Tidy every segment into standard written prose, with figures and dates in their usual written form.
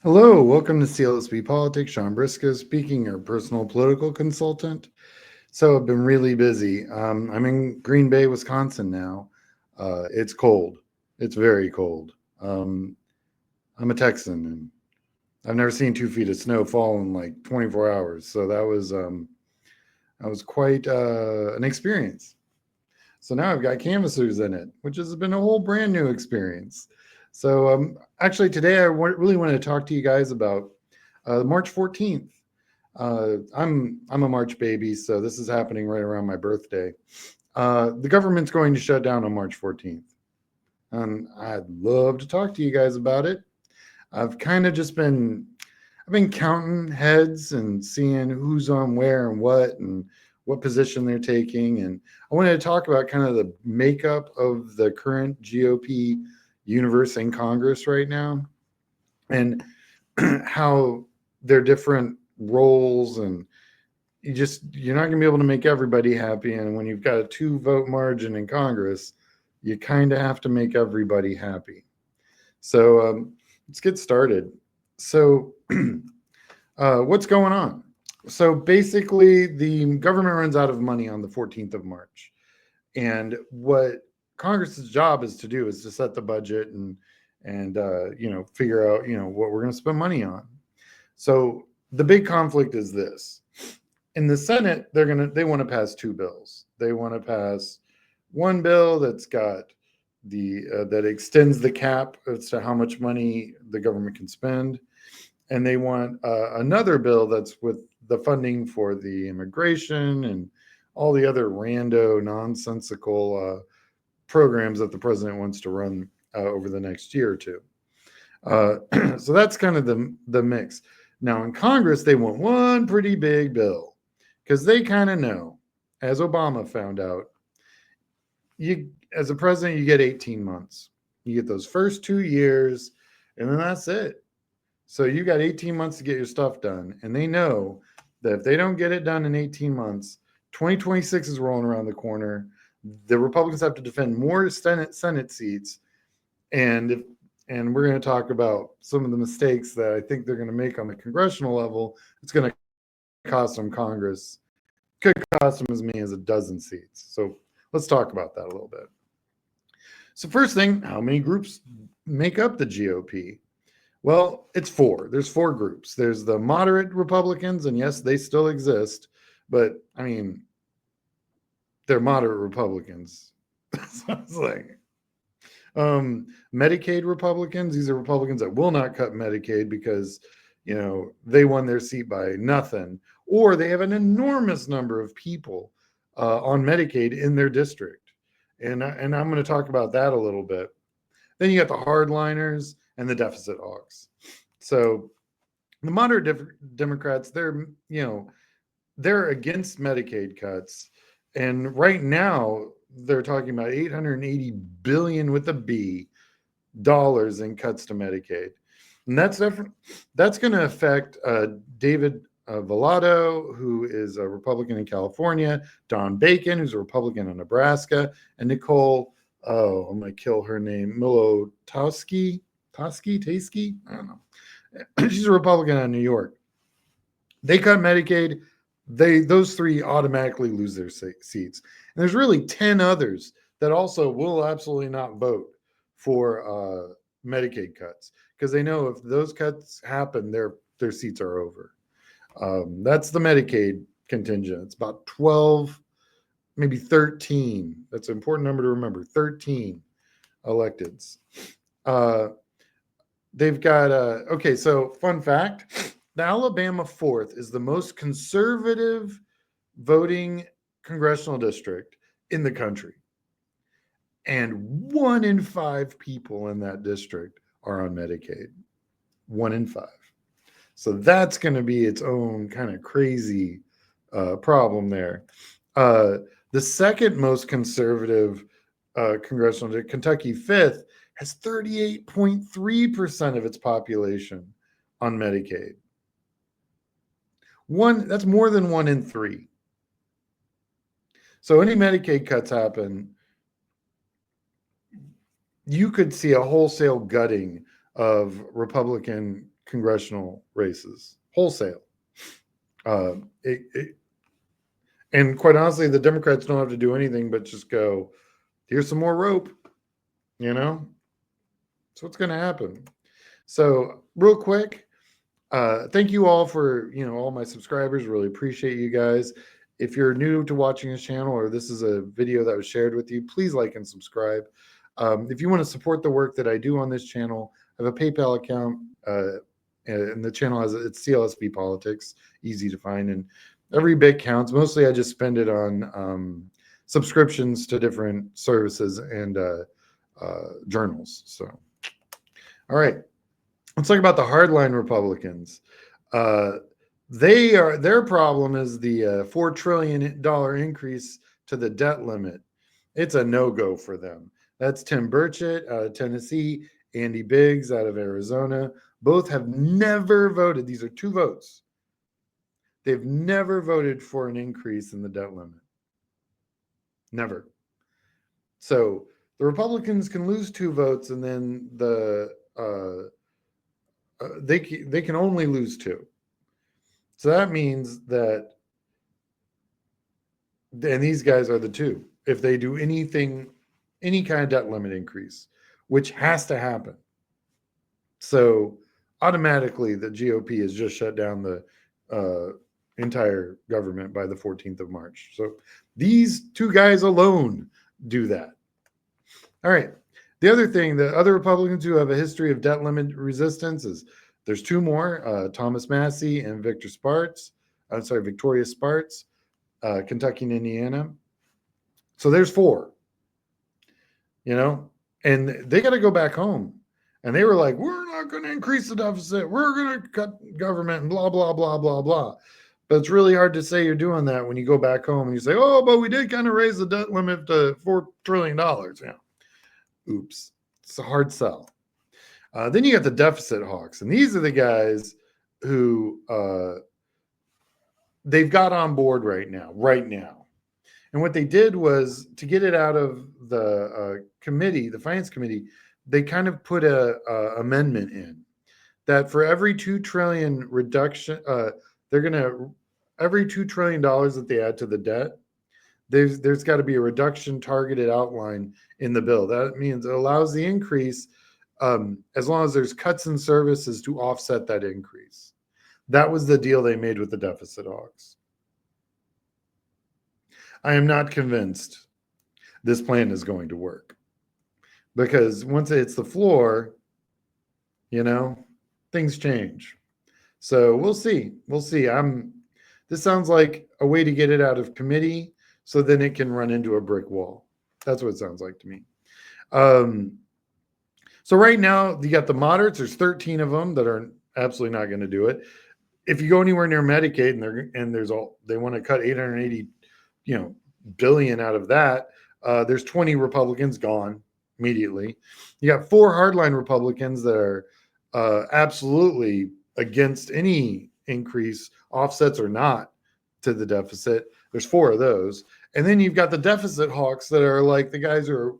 Hello, welcome to CSB Politics. Sean Briscoe speaking, your personal political consultant. So I've been really busy. I'm in Green Bay, Wisconsin now. It's cold. It's very cold. I'm a Texan, and I've never seen 2 feet of snow fall in like 24 hours. So that was quite an experience. So now I've got canvassers in it, which has been a whole brand new experience. So actually today really wanted to talk to you guys about March 14th. I'm a March baby, so this is happening right around my birthday. The government's going to shut down on March 14th, and I'd love to talk to you guys about it. I've kind of just been I've been counting heads and seeing who's on where and what position they're taking. And I wanted to talk about kind of the makeup of the current GOP universe in Congress right now and how their different roles, and you're not going to be able to make everybody happy. And when you've got a 2-vote margin in Congress, you kind of have to make everybody happy. So let's get started. So what's going on? So basically, the government runs out of money on the 14th of March. And what Congress's job is to do is to set the budget and figure out, what we're going to spend money on. So the big conflict is this. In the Senate, they want to pass 2 bills. They want to pass one bill that's got that extends the cap as to how much money the government can spend. And they want another bill that's with the funding for the immigration and all the other rando, nonsensical programs that the president wants to run over the next year or two. So that's kind of the mix. Now in Congress, they want one pretty big bill because they kind of know, as Obama found out, as a president, you get 18 months. You get those first 2 years, and then that's it. So you got 18 months to get your stuff done. And they know that if they don't get it done in 18 months, 2026 is rolling around the corner. The Republicans have to defend more Senate seats. And we're going to talk about some of the mistakes that I think they're going to make on the congressional level. It's going to cost them Congress. Could cost them as many as a dozen seats. So let's talk about that a little bit. So first thing, how many groups make up the GOP? Well, it's 4. There's 4 groups. There's the moderate Republicans, and yes, they still exist, but I mean, they're moderate Republicans. So it's like Medicaid Republicans. These are Republicans that will not cut Medicaid because they won their seat by nothing, or they have an enormous number of people on Medicaid in their district, and I'm going to talk about that a little bit. Then you got the hardliners and the deficit hogs. So the moderate Democrats, they're against Medicaid cuts, and right now they're talking about $880 billion with a B dollars in cuts to Medicaid, and that's going to affect David Vallado, who is a Republican in California, Don Bacon, who's a Republican in Nebraska, and Nicole. Oh, I'm going to kill her name. Milotowski? Tasky? I don't know. She's a Republican in New York. They cut Medicaid. Those 3 automatically lose their seats. And there's really 10 others that also will absolutely not vote for Medicaid cuts because they know if those cuts happen, their seats are over. That's the Medicaid contingent. It's about 12, maybe 13. That's an important number to remember. 13 electeds. They've got okay. So fun fact: the Alabama 4th is the most conservative voting congressional district in the country, and 1 in 5 people in that district are on Medicaid. 1 in 5. So that's going to be its own kind of crazy problem there. The second most conservative congressional district, Kentucky 5th, has 38.3% of its population on Medicaid. That's more than 1 in 3. So any Medicaid cuts happen, you could see a wholesale gutting of Republican congressional races wholesale. And quite honestly, the Democrats don't have to do anything but just go, here's some more rope, you know? So what's going to happen? So real quick, thank you all for, all my subscribers. Really appreciate you guys. If you're new to watching this channel or this is a video that was shared with you, please like and subscribe. If you want to support the work that I do on this channel, I have a PayPal account, and the channel it's CSB Politics, easy to find, and every bit counts. Mostly I just spend it on subscriptions to different services and journals. So, all right, let's talk about the hardline Republicans. Their problem is the $4 trillion increase to the debt limit. It's a no-go for them. That's Tim Burchett out of Tennessee, Andy Biggs out of Arizona. Both have never voted. These are 2 votes. They've never voted for an increase in the debt limit. Never. So the Republicans can lose 2 votes, and then they can only lose 2. So that means that, and these guys are the 2. If they do anything, any kind of debt limit increase, which has to happen. So automatically the GOP has just shut down the entire government by the 14th of March. So these 2 guys alone do that. All right. The other thing, the other Republicans who have a history of debt limit resistance is there's 2 more, Thomas Massie and Victoria Spartz, Kentucky and Indiana. So there's 4, and they got to go back home. And they were like, we're not going to increase the deficit. We're going to cut government and blah, blah, blah, blah, blah. But it's really hard to say you're doing that when you go back home and you say, oh, but we did kind of raise the debt limit to $4 trillion. Yeah. Oops. It's a hard sell. Then you got the deficit hawks. And these are the guys who they've got on board right now. And what they did was, to get it out of the committee, the finance committee, they kind of put a amendment in that for every $2 trillion reduction, every $2 trillion that they add to the debt, there's got to be a reduction targeted outline in the bill. That means it allows the increase as long as there's cuts in services to offset that increase. That was the deal they made with the deficit hawks. I am not convinced this plan is going to work, because once it hits the floor, things change. So we'll see. This sounds like a way to get it out of committee so then it can run into a brick wall. That's what it sounds like to me. So right now you got the moderates. There's 13 of them that are absolutely not going to do it. If you go anywhere near Medicaid they want to cut 880, billion out of that, there's 20 Republicans gone immediately. You got 4 hardline Republicans that are absolutely against any increase, offsets or not, to the deficit. There's 4 of those. And then you've got the deficit hawks that are like the guys who are,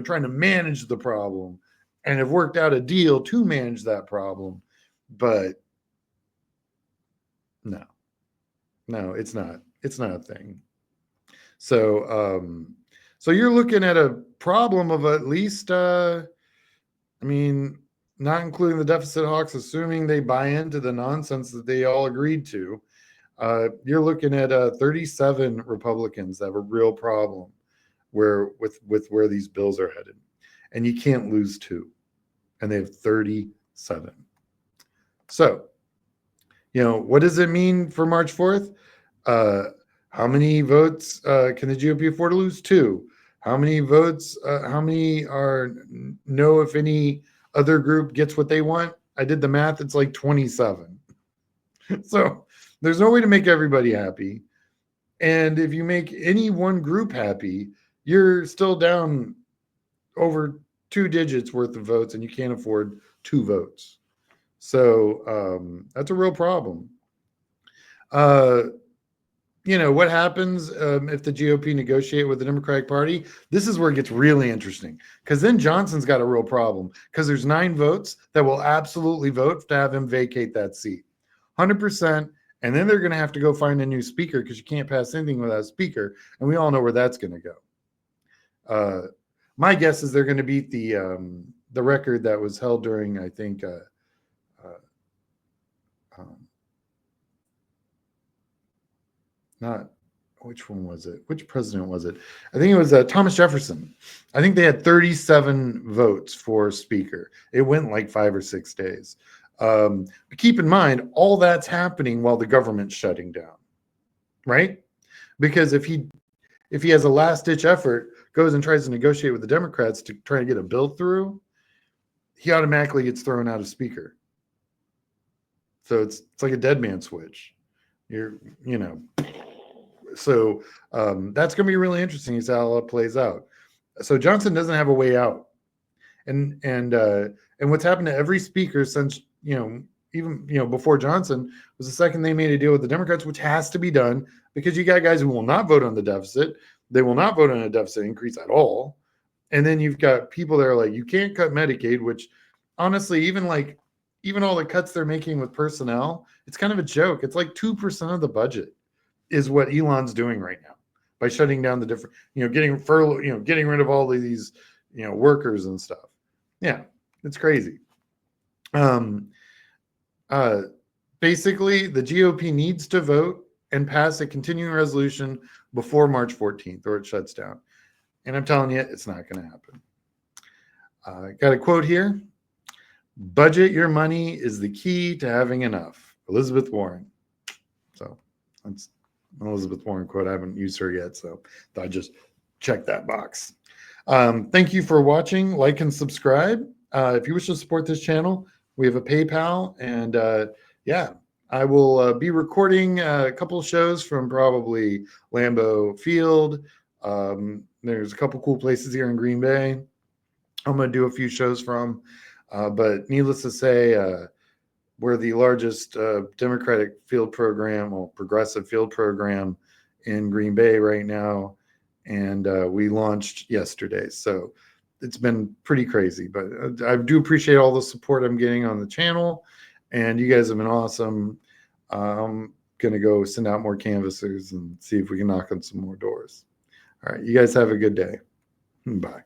trying to manage the problem and have worked out a deal to manage that problem. But no, it's not a thing. So, so you're looking at a problem of at least, not including the deficit hawks, assuming they buy into the nonsense that they all agreed to, you're looking at 37 Republicans that have a real problem with where these bills are headed. And you can't lose 2. And they have 37. So, what does it mean for March 4th? How many votes can the GOP afford to lose? 2. How many votes, how many are no if any other group gets what they want? I did the math. It's like 27. So there's no way to make everybody happy. And if you make any one group happy, you're still down over 2 digits worth of votes, and you can't afford 2 votes. So that's a real problem. what happens if the GOP negotiate with the Democratic Party? This is where it gets really interesting, because then Johnson's got a real problem, because there's 9 votes that will absolutely vote to have him vacate that seat, 100%. And then they're going to have to go find a new speaker, because you can't pass anything without a speaker, and we all know where that's going to go. My guess is they're going to beat the record that was held during, I think, not which one was it? Which president was it? I think it was Thomas Jefferson. I think they had 37 votes for speaker. It went like 5 or 6 days. But keep in mind, all that's happening while the government's shutting down, right? Because if he has a last-ditch effort, goes and tries to negotiate with the Democrats to try to get a bill through, he automatically gets thrown out of speaker. So it's like a dead man switch. So that's going to be really interesting as how it plays out. So Johnson doesn't have a way out, and what's happened to every speaker since even before Johnson was the second they made a deal with the Democrats, which has to be done, because you got guys who will not vote on the deficit. They will not vote on a deficit increase at all. And then you've got people that are like, you can't cut Medicaid, which honestly, even all the cuts they're making with personnel, it's kind of a joke. It's like 2% of the budget is what Elon's doing right now by shutting down the different, getting furlough, getting rid of all of these, workers and stuff. Yeah, it's crazy. Basically, the GOP needs to vote and pass a continuing resolution before March 14th, or it shuts down. And I'm telling you, it's not going to happen. Got a quote here. Budget your money is the key to having enough. Elizabeth Warren. So that's an Elizabeth Warren quote. I haven't used her yet, so I'd just check that box. Thank you for watching. Like and subscribe. If you wish to support this channel, we have a PayPal, and I will be recording a couple of shows from probably Lambeau Field. There's a couple cool places here in Green Bay I'm going to do a few shows from. But needless to say, we're the largest Democratic field program, or progressive field program in Green Bay right now. And we launched yesterday. So it's been pretty crazy. But I do appreciate all the support I'm getting on the channel. And you guys have been awesome. I'm going to go send out more canvassers and see if we can knock on some more doors. All right. You guys have a good day. Bye.